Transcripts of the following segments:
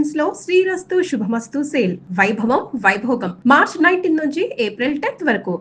Collections లో శ్రీరస్తు శుభమస్తు sale వైభవం Vaibhogam March 19 నుంచి ఏప్రిల్ 10th వరకు.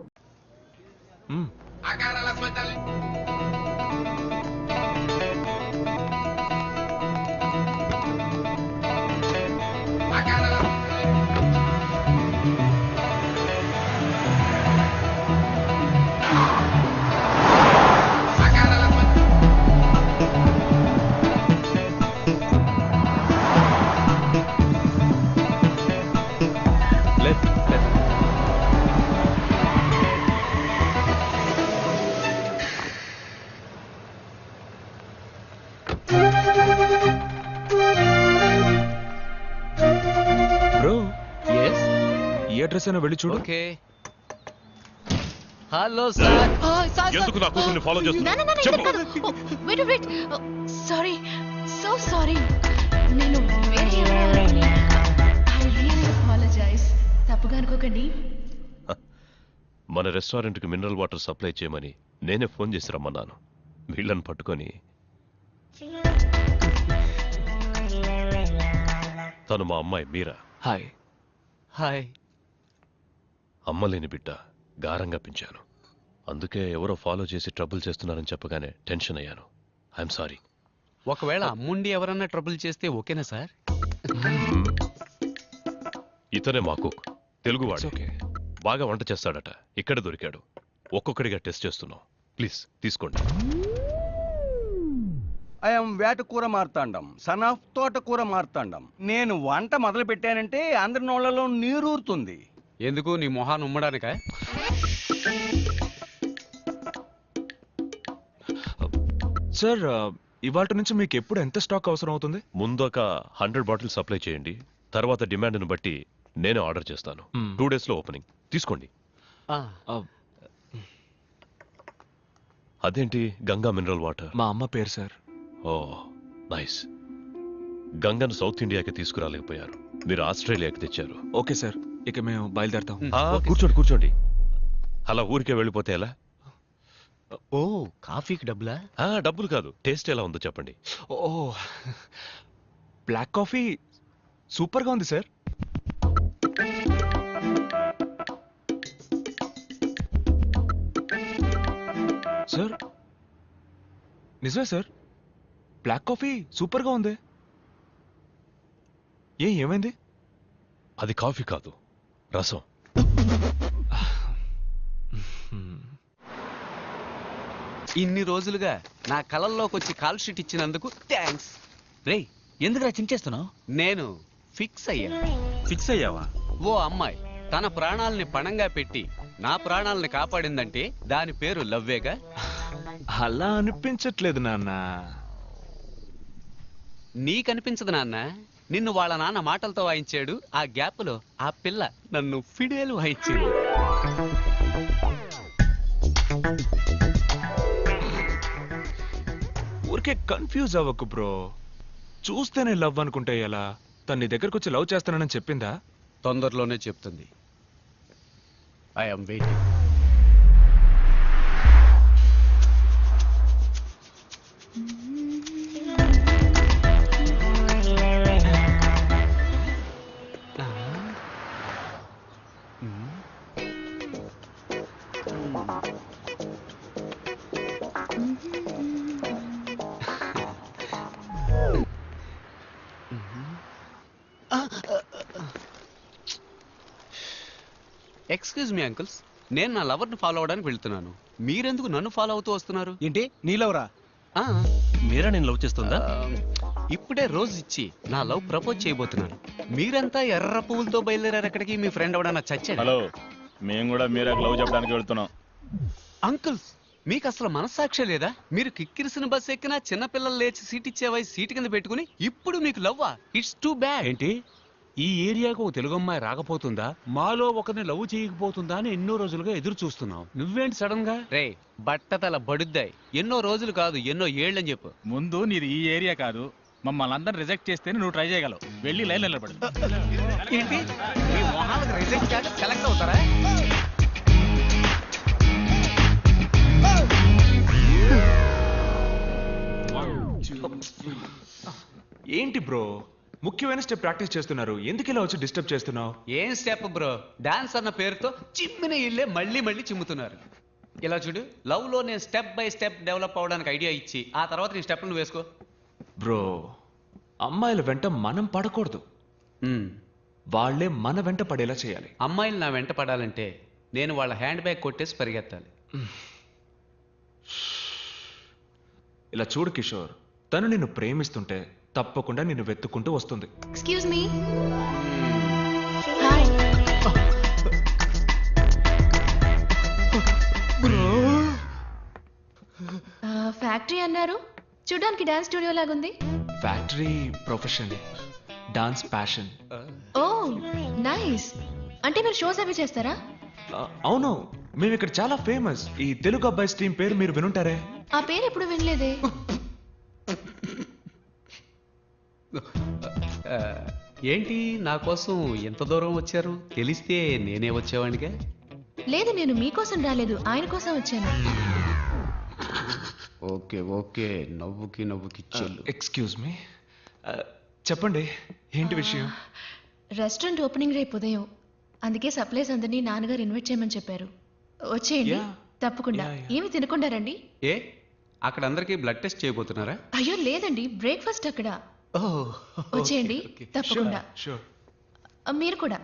అడ్రస్ అయినా వెళ్ళి చూడు. ఓకే. Hello sir. ఎందుకు నా కూతుర్ని ఫాలో చేస్తున్నావు? చెప్పు. Wait wait. Sorry, so sorry. నేను వేరే ఐ రియల్లీ అపాలజైజ్. తప్పుగా అనుకోకండి. మన రెస్టారెంట్ కి మినరల్ వాటర్ సప్లై చేయమని నేనే ఫోన్ చేసి రమ్మన్నాను. వీళ్ళని పట్టుకొని తను మా అమ్మాయి మీరా. హాయ్. హాయ్. అమ్మలేని బిడ్డ గారంగా పెంచాను. అందుకే ఎవరో ఫాలో చేసి ట్రబుల్ చేస్తున్నారని చెప్పగానే టెన్షన్ అయ్యాను. I'm sorry. ఒకవేళ అమ్ముండి ఎవరన్నా ట్రబుల్ చేస్తే ఓకేనా సార్? ఇతనే మా కుక్, తెలుగువాడు. బాగా వంట చేస్తాడట. ఇక్కడ దొరికాడు. ఒక్కొక్కడిగా టెస్ట్ చేస్తున్నాం. ప్లీజ్ తీసుకోండి. ఐఎమ్ వేటకూర మార్తాండం, సన్ ఆఫ్ తోటకూర మార్తాండం. నేను వంట మొదలు పెట్టానంటే అందరి నోళ్లలో నీరూరుతుంది. ఎందుకు నీ మొహాన్ని ఉమ్మడానిక? సార్ ఇవాళ నుంచి మీకు ఎప్పుడు ఎంత స్టాక్ అవసరం అవుతుంది? ముందు ఒక 100 బాటిల్స్ సప్లై చేయండి. తర్వాత డిమాండ్ను బట్టి నేనే ఆర్డర్ చేస్తాను. 2 days లో ఓపెనింగ్. తీసుకోండి. అదేంటి గంగా మినరల్ వాటర్? మా అమ్మ పేరు సార్. ఓ నైస్. గంగను సౌత్ ఇండియాకి తీసుకురాలేకపోయారు. మీరు ఆస్ట్రేలియాకి తెచ్చారు. ఓకే సార్, ఇక మేము బయలుదేరతాం. కూర్చోండి కూర్చోండి. అలా ఊరికే వెళ్ళిపోతే ఎలా? ఓ కాఫీకి డబ్బులా? డబ్బులు కాదు, టేస్ట్ ఎలా ఉందో చెప్పండి. ఓ బ్లాక్ కాఫీ సూపర్గా ఉంది సార్. సార్ నిజమే సార్, బ్లాక్ కాఫీ సూపర్గా ఉంది. ఏమైంది? అది కాఫీ కాదు, రసం. ఇన్ని రోజులుగా నా కళల్లోకి వచ్చి కాల్ షీట్ ఇచ్చినందుకు థ్యాంక్స్. రే ఎందుకురా చించేస్తున్నావు? నేను ఫిక్స్ అయ్యావా? ఓ అమ్మాయి తన ప్రాణాలని పణంగా పెట్టి నా ప్రాణాలని కాపాడిందంటే దాని పేరు లవ్వేగా. అలా అనిపించట్లేదు నాన్న. నీకనిపించదు నాన్న. నిన్ను వాళ్ళ నాన్న మాటలతో వాయించాడు. ఆ గ్యాప్ లో ఆ పిల్ల నన్ను ఫిడేలు వాయించింది. ఊరికే కన్ఫ్యూజ్ అవ్వకు బ్రో. చూస్తేనే లవ్ అనుకుంటే ఎలా? తన దగ్గరకు వచ్చి లవ్ చేస్తానని చెప్పిందా? తొందరలోనే చెప్తుంది. I'm waiting. Excuse me uncles, నేను నా లవర్ని ఫాలో అవడానికి వెళ్తున్నాను. మీరెందుకు నన్ను ఫాలో అవుతూ వస్తున్నారు? ఏంటి నీ లవరా? మీరా నేను లవ్ చేస్తుందా? ఇప్పుడే రోజు ఇచ్చి నా లవ్ ప్రపోజ్ చేయబోతున్నాను. మీరంతా ఎర్ర పువ్వులతో బయలుదేరారు ఎక్కడికి? మీ ఫ్రెండ్ ఎవడన్నా చచ్చాడు? హలో, మేము కూడా మీరా లవ్ చెప్పడానికి వెళ్తున్నాం. అంకుల్స్ మీకు అసలు మనస్సాక్షి లేదా? మీరు కిక్కిరిసిన బస్ ఎక్కినా చిన్నపిల్లలు లేచి సీట్ ఇచ్చే వయసు సీటు కింద పెట్టుకుని ఇప్పుడు మీకు లవ్వా? It's too bad. ఏంటి ఈ ఏరియాకు ఒక తెలుగు అమ్మాయి రాకపోతుందా, మాలో ఒకరిని లవ్ చేయకపోతుందా అని ఎన్నో రోజులుగా ఎదురు చూస్తున్నావు. నువ్వేంటి సడన్ గా? రే బట్టతల బడుద్దాయి. ఎన్నో రోజులు కాదు ఎన్నో ఏళ్ళని చెప్పు. ముందు నీది ఈ ఏరియా కాదు, మమ్మల్ని అందరిని రిజెక్ట్ చేస్తేనే నువ్వు ట్రై చేయగలవు. వెళ్ళి లైన్ నిలబడు. ఏంటి మీ మొహాలకు రిజెక్ట్ కాక సెలెక్ట్ అవుతారా? ఏంటి బ్రో ముఖ్యమైన స్టెప్ ప్రాక్టీస్ చేస్తున్నారు, ఎందుకు ఇలా వచ్చి డిస్టర్బ్ చేస్తున్నావు? ఏం స్టెప్ బ్రో, డాన్స్ అన్న పేరుతో చిమ్మిన ఇల్లే మళ్ళీ మళ్ళీ చిమ్ముతున్నారు. ఇలా చూడు, లవ్ లో నేను స్టెప్ బై స్టెప్ డెవలప్ అవడానికి ఐడియా ఇచ్చి ఆ తర్వాత నీ స్టెప్ నువ్వు వేసుకో. బ్రో, అమ్మాయిల వెంట మనం పడకూడదు, వాళ్ళే మన వెంట పడేలా చేయాలి. అమ్మాయిలు నా వెంట పడాలంటే నేను వాళ్ళ హ్యాండ్ బ్యాగ్ కొట్టేసి పరిగెత్తాలి. ఇలా చూడు కిషోర్, తను నిన్ను ప్రేమిస్తుంటే తప్పకుండా నిన్ను వెతుక్కుంటూ వస్తుంది. Excuse me. హాయ్. ఫ్యాక్టరీ అన్నారు, చూడడానికి డాన్స్ స్టూడియో లాగుంది. Factory profession, dance passion. Oh nice. అంటే మీరు షోస్ అవి చేస్తారా? అవును, మేము ఇక్కడ చాలా ఫేమస్. ఈ తెలుగు అబ్బాయి స్ట్రీమ్ పేరు మీరు వినుంటారే? ఆ పేరు ఎప్పుడు వినలేదే. ఏంటి నా కోసం ఎంత దూరం వచ్చారు? తెలిస్తే నేనే వచ్చేవాడిగా. లేదు, నేను మీకోసం రాలేదు, ఆయన కోసం వచ్చాను. ఓకే ఓకే, నవ్వుకి చెల్లు. ఎక్స్క్యూజ్ మీ, చెప్పండి ఏంటి విషయం? రెస్టారెంట్ ఓపెనింగ్ రేపు ఉదయం, అందుకే సప్లైస్ అందరినీ నాన్నగారు ఇన్వైట్ చేయమని చెప్పారు. వచ్చేయండి. Yeah. తప్పకుండా. Yeah. ఏమి తినకుండా రండి. ఏ అక్కడ అందరికీ బ్లడ్ టెస్ట్ చేయబోతున్నారా? అయ్యో లేదండి, బ్రేక్ఫాస్ట్ అక్కడ. వచ్చేయండి తప్పకుండా. షూర్. మీరు కూడా.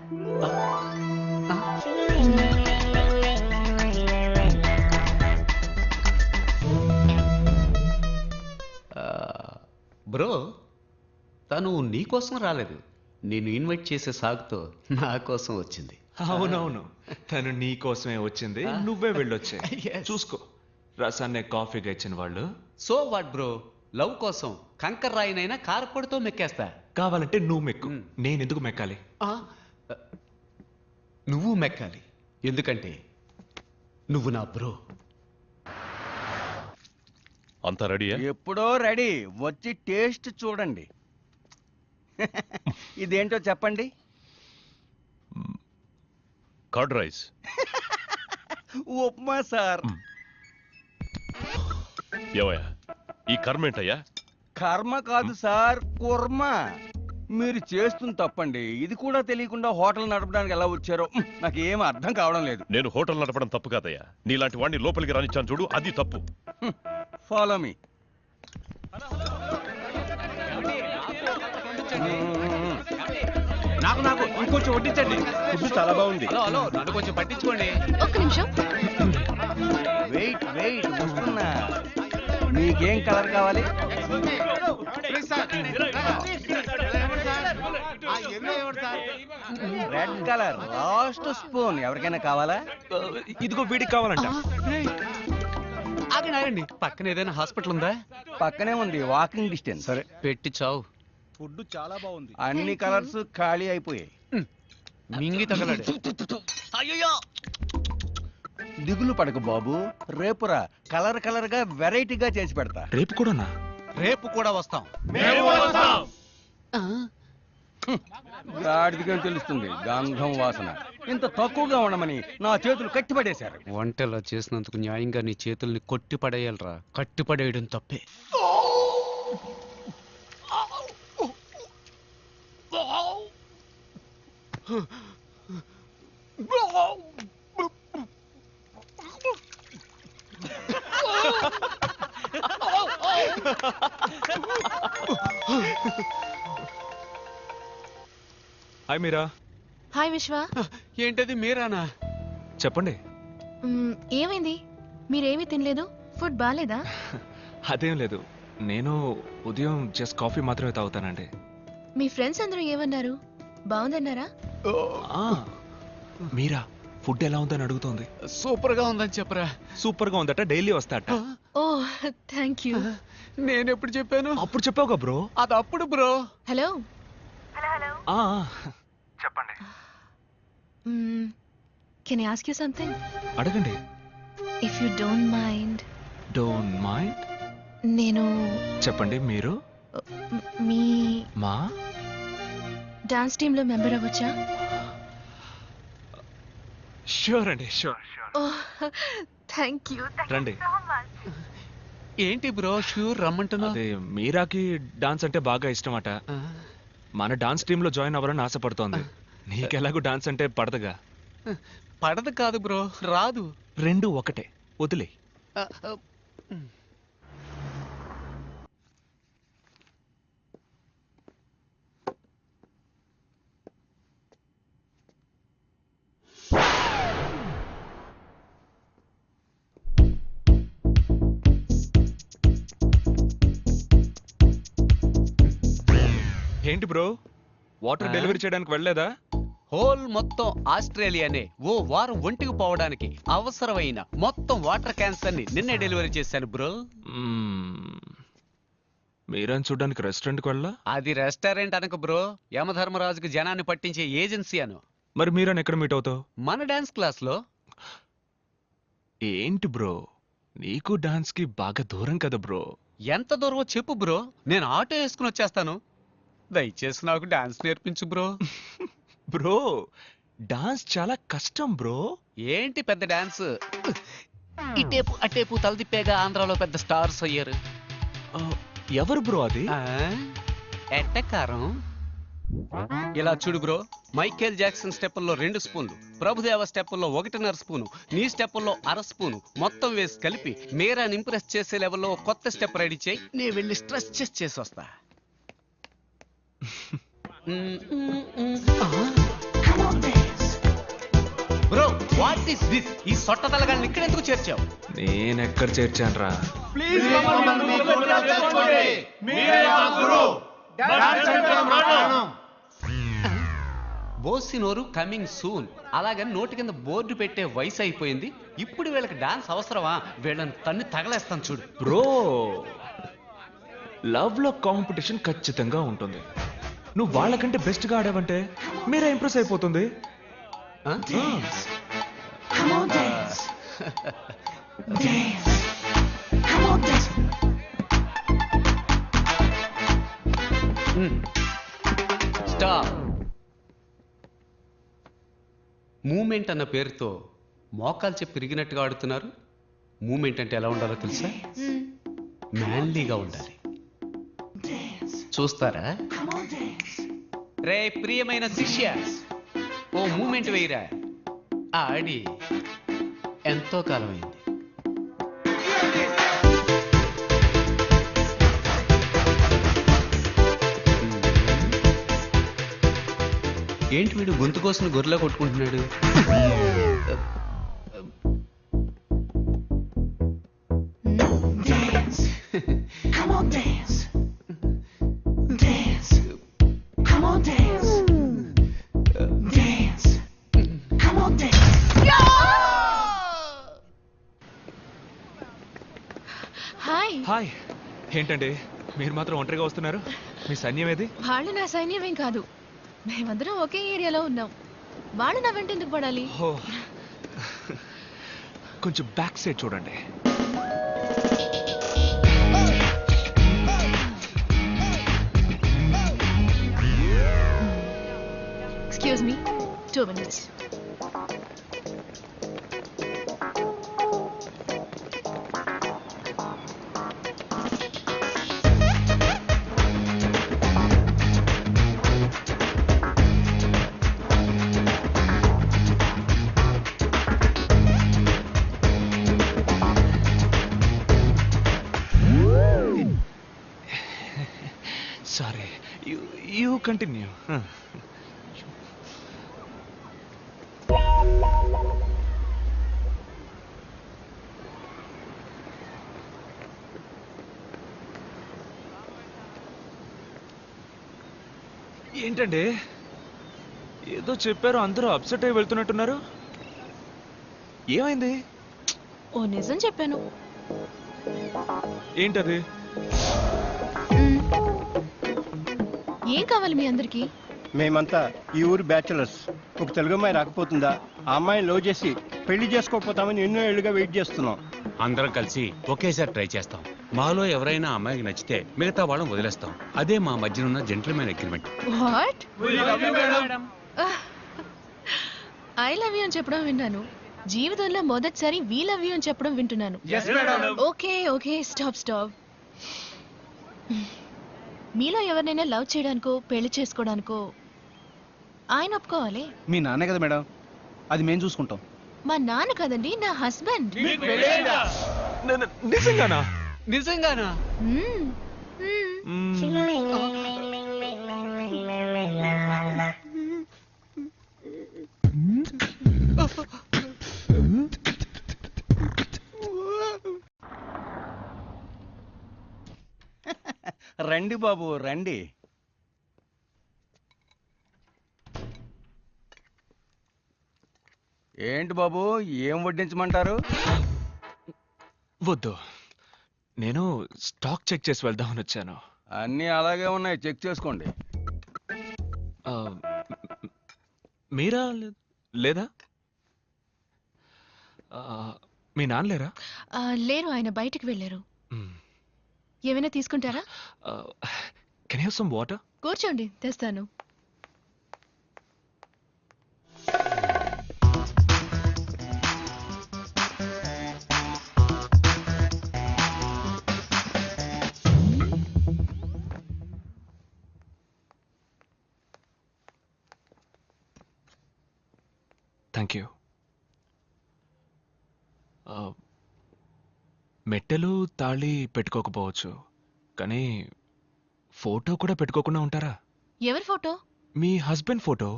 బ్రో, తను నీ కోసం రాలేదు, నేను ఇన్వైట్ చేసే సాగుతో నా కోసం వచ్చింది. అవునవును, తను నీ కోసమే వచ్చింది, నువ్వే వెళ్ళొచ్చే. Yes. చూసుకో, రసాన్నే కాఫీగా ఇచ్చిన వాళ్ళు. సో వాట్ బ్రో, లవ్ కోసం కంకర్ రాయినైనా కారపొడితో మెక్కేస్తా. కావాలంటే నువ్వు మెక్కు, నేను ఎందుకు మెక్కాలి? నువ్వు మెక్కాలి, ఎందుకంటే నువ్వు నా బ్రో. అంతా రెడీయా? ఎప్పుడో రెడీ, వచ్చి టేస్ట్ చూడండి. ఇదేంటో చెప్పండి. Curd rice. ఉప్మా సార్. ఏవయ్యా, ఈ కర్మ ఏంటయ్యా? కర్మ కాదు సార్, కుర్మ. మీరు చేస్తుంది తప్పండి. ఇది కూడా తెలియకుండా హోటల్ నడపడానికి ఎలా వచ్చారో నాకు ఏం అర్థం కావడం లేదు. నేను హోటల్ నడపడం తప్పు కాదయ్యా, నీలాంటి వాడిని లోపలికి రానిచ్చాను చూడు, అది తప్పు. Follow me. నాకు ఇంకొంచెం వడ్డించండి. ఫుడ్ చాలా బాగుంది. హలో నన్ను కొంచెం పట్టించుకోండి. ఒక్క నిమిషం. వెయిట్ వస్తున్నా. మీకేం కలర్ కావాలి? Red colour, last spoon. ఎవరికైనా కావాలా? ఇదిగో వీడికి కావాలంట. ఆగండి, పక్కన ఏదైనా హాస్పిటల్ ఉందా? పక్కనే ఉంది, వాకింగ్ డిస్టెన్స్. సరే పెట్టి చావు. ఫుడ్ చాలా బాగుంది. అన్ని కలర్స్ ఖాళీ అయిపోయాయి. మింగి తగలడు. దిగులు పడకు బాబు, రేపురా కలర్ కలర్ గా వెరైటీగా చేసి పెడతా. రేపు కూడానా? రేపు కూడా వస్తాం. గాడిదిగా తెలుస్తుంది గంధం వాసన. ఇంత తక్కువగా ఉండమని నా చేతులు కట్టిపడేశారు. వంటలా చేసినందుకు న్యాయంగా నీ చేతుల్ని కొట్టి పడేయాలరా. కట్టి పడేయడం తప్పే. హాయ్ మీరా. హాయ్ విశ్వ. ఏంటది మీరానా? చెప్పండి. ఏమైంది? మీరేమీ తినలేదు? ఫుడ్ బాగాలేదా? అదేం లేదు, నేను ఉదయం జస్ట్ కాఫీ మాత్రమే తాగుతానండి. మీ ఫ్రెండ్స్ అందరూ ఏమన్నారు? బాగుందన్నారా? మీరా ఫుడ్ ఎలా ఉందని అడుగుతోంది. సూపర్ గా ఉందని చెప్పరా. సూపర్ గా ఉందట, డైలీ వస్తాట. Oh thank you. నేను ఎప్పుడు చెప్పాను? అప్పుడు చెప్పావుగా బ్రో. అది అప్పుడు బ్రో. హలో. చెప్పండి. Can I ask you something? అడగండి. If you don't mind. Don't mind? నేను చెప్పండి. మీరు మీ మా డాన్స్ టీమ్ లో మెంబర్ అవ్వచ్చా? షూర్ అండి, షూర్. Thank you. రండి. ఏంటి బ్రో షూర్ రమ్మంటున్నావు? అదే మీరాకి డాన్స్ అంటే బాగా ఇష్టమట. మన డాన్స్ టీమ్ లో జాయిన్ అవ్వాలని ఆశపడుతోంది. నీకెలాగూ డాన్స్ అంటే పడదుగా. పడదు కాదు బ్రో, రాదు. రెండు ఒకటే, వదిలే. ఆ, ఆ, ఏంటి బ్రో, వాటర్ డెలివరీ చేయడానికి వెళ్ళలేదా? హోల్ మొత్తం ఆస్ట్రేలియానే ఓ వారం ఒంటికి పోవడానికి అవసరమైన మొత్తం వాటర్ క్యాన్స్ అన్ని నిన్నే డెలివరీ చేశాను బ్రో. మీరని చూడడానికి రెస్టారెంట్కి వెళ్ళా? అది రెస్టారెంట్ అనక బ్రో, యమధర్మరాజుకి జనాన్ని పట్టించే ఏజెన్సీ అను. మరి మీరని ఎక్కడ మీట్ అవుతావు? మన డాన్స్ క్లాస్ లో. ఏంటి బ్రో, నీకు డాన్స్ కి బాగా దూరం కదా బ్రో. ఎంత దూరమో చెప్పు బ్రో, నేను ఆటో వేసుకుని వచ్చేస్తాను. దయచేసి నాకు డాన్స్ నేర్పించు బ్రో. బ్రో, డాన్స్ చాలా కష్టం బ్రో. ఏంటి పెద్ద డాన్స్, ఇటేపు అటేపు తలదిప్పేగా ఆంధ్రాలో పెద్ద స్టార్స్ అయ్యారు. ఎవరు బ్రో అది? ఎట్టకారం. ఇలా చూడు బ్రో, మైకేల్ జాక్సన్ స్టెప్పుల్లో 2 స్పూన్లు, ప్రభుదేవ స్టెప్పుల్లో 1.5 స్పూను, నీ స్టెప్పుల్లో 1/2 స్పూను మొత్తం వేసి కలిపి మీరాని ఇంప్రెస్ చేసే లెవెల్లో కొత్త స్టెప్ రెడీ చేయి. నేను వెళ్ళి స్ట్రెచెస్ చేసి వస్తా. Bro, what is this? ఈ సొట్ట తలగాన్ని ఇక్కడ ఎందుకు చేర్చావు? నేనెక్కడ చేర్చాను రా? బోసినోరు కమింగ్ సూన్. అలాగని నోటి కింద బోర్డు పెట్టే వయసు అయిపోయింది. ఇప్పుడు వీళ్ళకి డాన్స్ అవసరమా? వీళ్ళని తన్ని తగలేస్తాను చూడు. బ్రో, లవ్ లో కాంపిటీషన్ ఖచ్చితంగా ఉంటుంది. నువ్వు వాళ్ళకంటే బెస్ట్ గా ఆడావంటే మీరే ఇంప్రెస్ అయిపోతుంది. స్టాప్. మూమెంట్ అన్న పేరుతో మోకాలు చెప్పి పెరిగినట్టుగా ఆడుతున్నారు. మూమెంట్ అంటే ఎలా ఉండాలో తెలుసా? మ్యాన్లీగా ఉండాలి. చూస్తారా? రే ప్రియమైన శిష్య, ఓ మూమెంట్ వేయరా. ఆడి ఎంతో కాలం అయింది. ఏంటి వీడు గొంతు కోసం గొర్రెలా కొట్టుకుంటున్నాడు? హాయ్. హాయ్. ఏంటండి మీరు మాత్రం ఒంటరిగా వస్తున్నారు? మీ సైన్యం ఏది? వాళ్ళు నా సైన్యమేం కాదు, మేమందరం ఒకే ఏరియాలో ఉన్నాం. వాళ్ళు నా వెంట ఎందుకు పడాలి? ఓ, కొంచెం బ్యాక్ సైడ్ చూడండి. Excuse me, 2 minutes. Sorry, you continue. ఏంటండి ఏదో చెప్పారు, అందరూ అప్సెట్ అయి వెళ్తున్నట్టున్నారు. ఏమైంది? ఓ నిజం చెప్పాను. ఏంటది? ఏం కావాలి మీ అందరికి? మేమంతా ఈ ఊరు బ్యాచులర్స్. ఒక తెలుగు అమ్మాయి రాకపోతుందా? ఆ అమ్మాయిని లవ్ చేసి పెళ్లి చేసుకోకపోతామని ఎన్నో ఏళ్ళుగా వెయిట్ చేస్తున్నాం. అందరం కలిసి ఒకేసారి ట్రై చేస్తాం. మాలో ఎవరైనా అమ్మాయికి నచ్చితే మిగతా వాళ్ళని వదిలేస్తాం. అదే మా మధ్యన ఉన్న gentlemen agreement. What? I love you అని చెప్పడం విన్నాను. జీవితంలో మొదటిసారి వీ లవ్ యూ అని చెప్పడం వింటున్నాను. Okay okay, stop stop. మీలో ఎవరినైనా లవ్ చేయడానికో పెళ్లి చేసుకోవడానికో ఆయన ఒప్పుకోవాలి. మీ నాన్నే కదా మేడం, అది మేము చూసుకుంటాం. మా నాన్న కదండి, నా హస్బెండ్. నిజంగానా? నిజంగానా? మ్మ్. మ్మ్. రండి బాబు రండి. ఏంటి బాబు, ఏం వడ్డించమంటారు? వద్దు, నేను స్టాక్ చెక్ చేసి వెళ్దామని వచ్చాను. అన్నీ అలాగే ఉన్నాయి, చెక్ చేసుకోండి. ఆ, మీరా లేదా? మీ నాన్న లేరా? లేరు, ఆయన బయటికి వెళ్ళారు. ఏమైనా తీసుకుంటారా? Can have some water? కూర్చోండి, తెస్తాను. Thank you. మెట్టెలు తాళి పెట్టుకోకపోవచ్చు, కానీ ఫోటో కూడా పెట్టుకోకుండా ఉంటారా? ఎవరి ఫోటో? మీ హస్బెండ్ ఫోటో.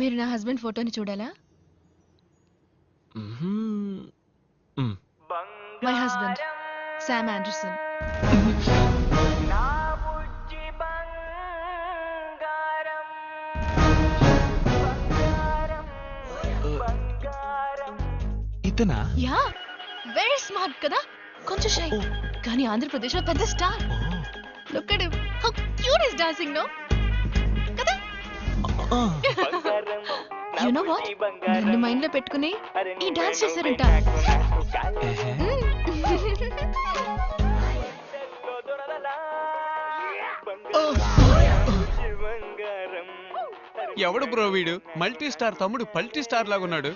మీరు నా హస్బెండ్ ఫోటోని చూడాలా? My husband Sam Anderson. ఇతనా? యా, వెరీ స్మార్ట్ కదా, కొంచెం షై, కానీ ఆంధ్రప్రదేశ్ లో పెద్ద star. Look at him, how cute is dancing no కదా. యు నో వాట్, నన్ను మైండ్ లో పెట్టుకుని ఈ డాన్స్ చేశారంట. ఎవడు బ్రో వీడు? మల్టీ స్టార్ తమ్ముడు పల్టీ స్టార్ లాగున్నాడు.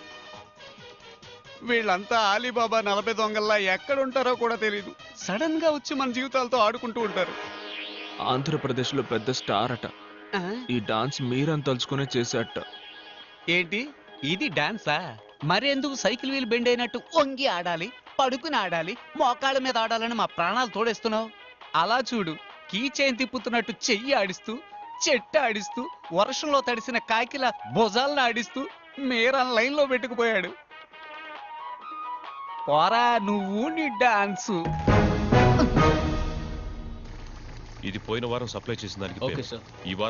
వీళ్ళంతా ఆలీబాబా 40 దొంగల్లా ఎక్కడుంటారో కూడా తెలీదు. సడన్ గా వచ్చి మన జీవితాలతో ఆడుకుంటూ ఉంటారు. ఆంధ్రప్రదేశ్లో పెద్ద స్టార్ అట. ఈ డాన్స్ మీరని తలుచుకునే చేసేట. ఏంటి ఇది డాన్సా? మరెందుకు సైకిల్ వీల్ బెండ్ అయినట్టు వంగి ఆడాలి, పడుకుని ఆడాలి, మోకాళ్ళ మీద ఆడాలని మా ప్రాణాలు తోడేస్తున్నావు? అలా చూడు, కీ చైన్ తిప్పుతున్నట్టు చెయ్యి ఆడిస్తూ, చెట్టు ఆడిస్తూ, వర్షంలో తడిసిన కాకిల భుజాలను ఆడిస్తూ మీరన్ లైన్ లో పెట్టుకుపోయాడు. పోరా నువ్వు నీ డాన్సు. ఇది పోయిన వారం సప్లై చేసిన దానికి ఓకే పేరు. సార్. ఈ వారం